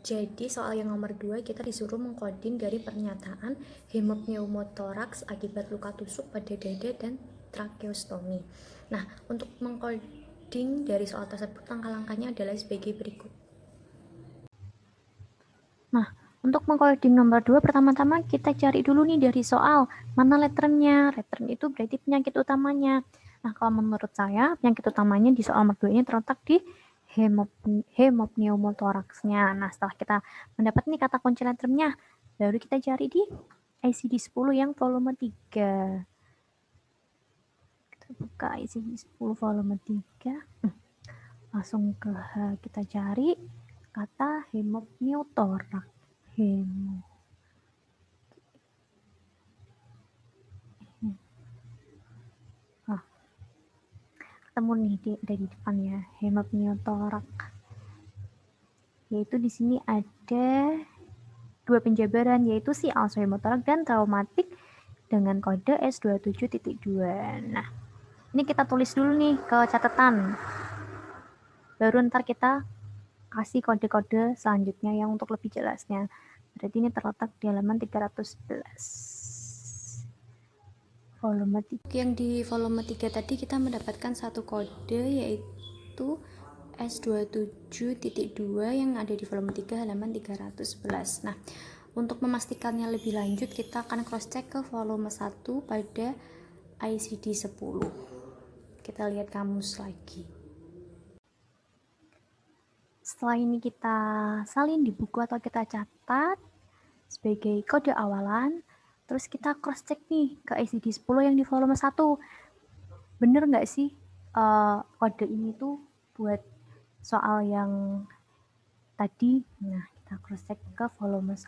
Jadi soal yang nomor 2 kita disuruh mengkoding dari pernyataan hemopneumotoraks akibat luka tusuk pada dada dan tracheostomi. Nah, untuk mengkoding dari soal tersebut langkah-langkahnya adalah sebagai berikut. Nah, untuk mengkoding nomor 2 pertama-tama kita cari dulu nih dari soal mana letternya. Lettern itu berarti penyakit utamanya. Nah, kalau menurut saya penyakit utamanya di soal nomor 2 ini terletak di hemopneumotoraksnya. Nah, setelah kita mendapat nih kata kunci letternya, baru kita cari di ICD-10 yang volume 3. Kita buka ICD-10 volume 3. Langsung ke H, kita cari kata hemopneumotoraks. Ketemu nih dari depan ya, hemopneumotoraks. Yaitu di sini ada dua penjabaran, yaitu si hemopneumotoraks dan traumatik dengan kode S27.2. Nah, ini kita tulis dulu nih ke catatan. Baru ntar kita kasih kode-kode selanjutnya yang untuk lebih jelasnya. Berarti ini terletak di halaman 311. Volume 3. Yang di volume 3 tadi kita mendapatkan satu kode yaitu S27.2 yang ada di volume 3 halaman 311. Nah, untuk memastikannya lebih lanjut kita akan cross check ke volume 1 pada ICD 10. Kita lihat kamus lagi. Setelah ini kita salin di buku atau kita catat sebagai kode awalan. Terus kita cross check nih ke ICD 10 yang di volume 1. Bener nggak sih kode ini tuh buat soal yang tadi? Nah, kita cross check ke volume 1.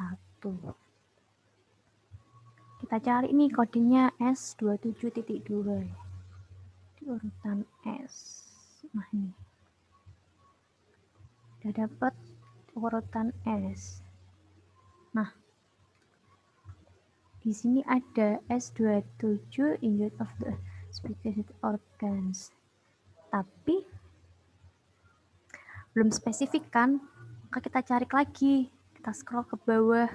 Kita cari nih kodenya S27.2 di urutan S. Nah, ini udah dapat urutan S. Nah, di sini ada S27 injured of the specific organs. Tapi belum spesifik kan? Maka kita cari lagi. Kita scroll ke bawah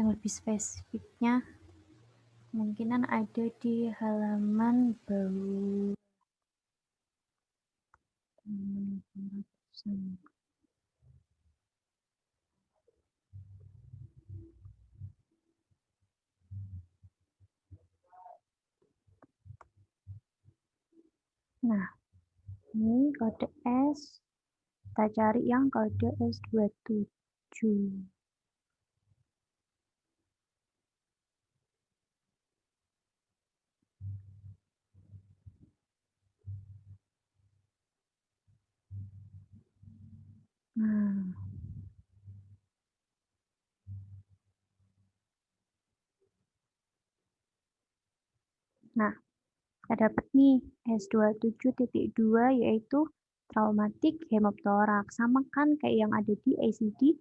yang lebih spesifiknya. Kemungkinan ada di halaman bawah. Nah, ini kode S. Kita cari yang kode S27. Nah, kita dapat nih S27.2 yaitu traumatik hemoptoraks. Sama kan kayak yang ada di ICD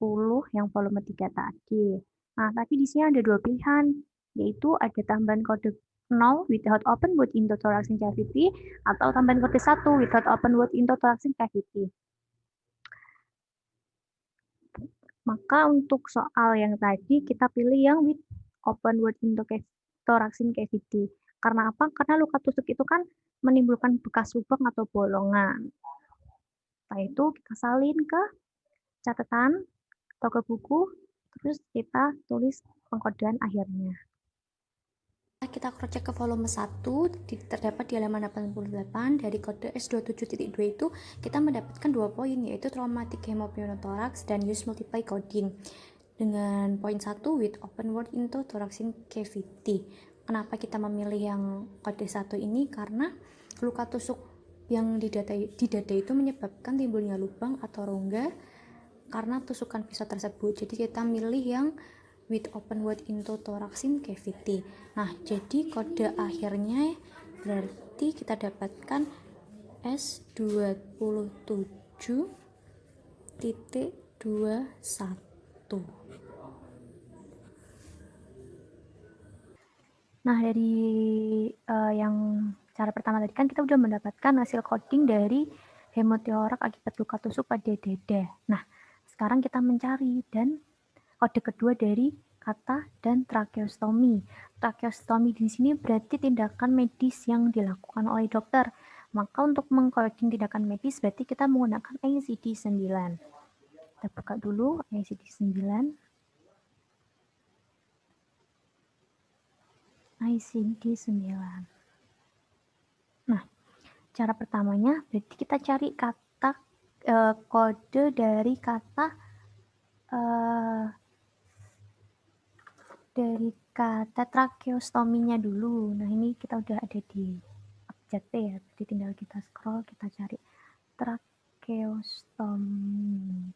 10 yang volume 3 tadi. Nah, tapi di sini ada dua pilihan, yaitu ada tambahan kode 0 without open wound into thoracic cavity atau tambahan kode 1 without open wound into thoracic cavity. Maka untuk soal yang tadi kita pilih yang with open wound into thoracic cavity. Karena apa? Karena luka tusuk itu kan menimbulkan bekas lubang atau bolongan. Setelah itu kita salin ke catatan atau ke buku, terus kita tulis pengkodean akhirnya. Kita cross check ke volume 1, terdapat di halaman 88 dari kode S27.2 itu kita mendapatkan 2 poin, yaitu traumatic hemopneumotoraks dan use multiply coding. Dengan poin 1 with open wound into thoracic cavity. Kenapa kita memilih yang kode 1 ini? Karena luka tusuk yang di dada itu menyebabkan timbulnya lubang atau rongga karena tusukan pisau tersebut. Jadi kita milih yang with open wound into thoracic cavity. Nah, jadi kode akhirnya berarti kita dapatkan S27.21. Nah, dari yang cara pertama tadi kan kita udah mendapatkan hasil coding dari hemoptoraks akibat luka tusuk pada dada. Nah, sekarang kita mencari dan kode kedua dari kata dan tracheostomy. Tracheostomy di sini berarti tindakan medis yang dilakukan oleh dokter. Maka untuk mengcoding tindakan medis berarti kita menggunakan ICD-9. Kita buka dulu ICD-9. ICD-9. Nah, cara pertamanya berarti kita cari kata kode dari kata tracheostomy-nya dulu. Nah, ini kita udah ada di abjad T ya. Jadi tinggal kita scroll, kita cari tracheostomy.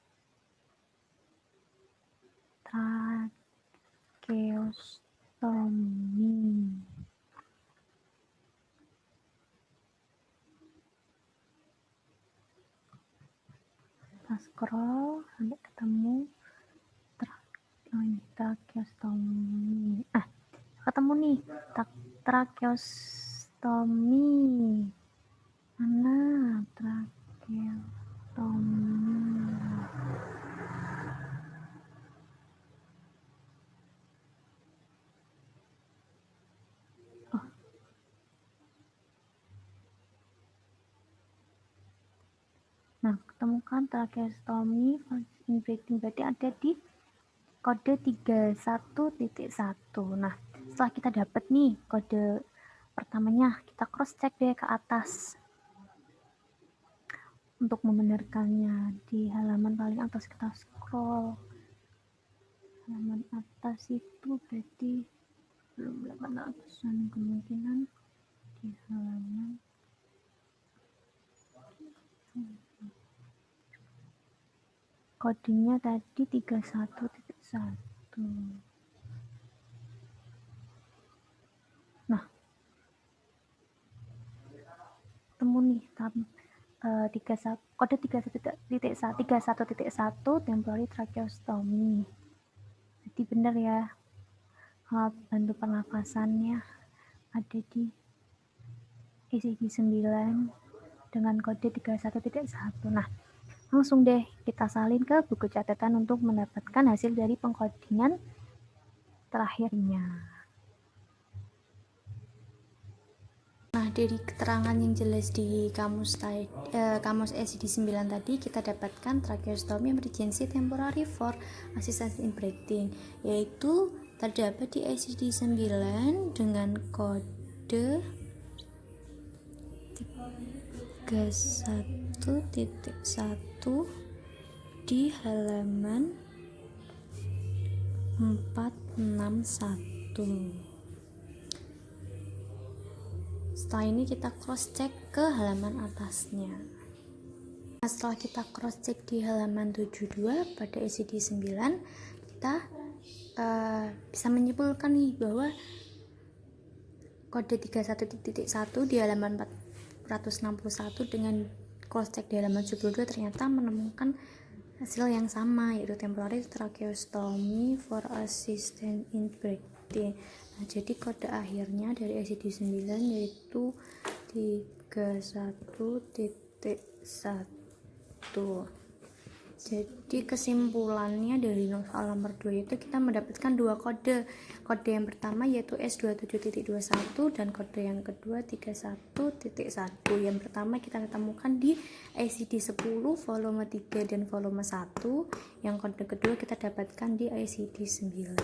Tracheostomy. Kita scroll sampai ketemu tracheostomy. Ketemu nih tracheostomy. Mana tracheostomy? Nah, ketemukan tracheostomy inbreeding berarti ada di kode 31.1. Nah, setelah kita dapat nih kode pertamanya, kita cross check deh ke atas untuk membenarkannya. Di halaman paling atas kita scroll. Halaman atas itu berarti belum 800-an, kemungkinan di halaman kodenya tadi 31.1. Nah, temu nih kode 31.1 temporary tracheostomy. Jadi benar ya, alat bantu pernafasannya ada di ICD-9 dengan kode 31.1. Nah, langsung deh kita salin ke buku catatan untuk mendapatkan hasil dari pengkodingan terakhirnya. Nah, dari keterangan yang jelas di kamus ICD-9 tadi, kita dapatkan tracheostomy emergency temporary for assistance in breathing, yaitu terdapat di ICD-9 dengan kode 31.1 di halaman 461. Setelah ini kita cross check ke halaman atasnya. Nah, setelah kita cross check di halaman 72 pada ICD-9, kita bisa menyimpulkan nih bahwa kode 31.1 di halaman 461 dengan cross check di halaman 72 ternyata menemukan hasil yang sama, yaitu temporary tracheostomy for assistance in breathing. Nah, jadi kode akhirnya dari ICD-9 yaitu 31.1. Jadi kesimpulannya dari soal nomor 2 itu kita mendapatkan dua kode. Kode yang pertama yaitu S27.21 dan kode yang kedua 31.1. Yang pertama kita ketemukan di ICD-10 volume 3 dan volume 1. Yang kode kedua kita dapatkan di ICD-9.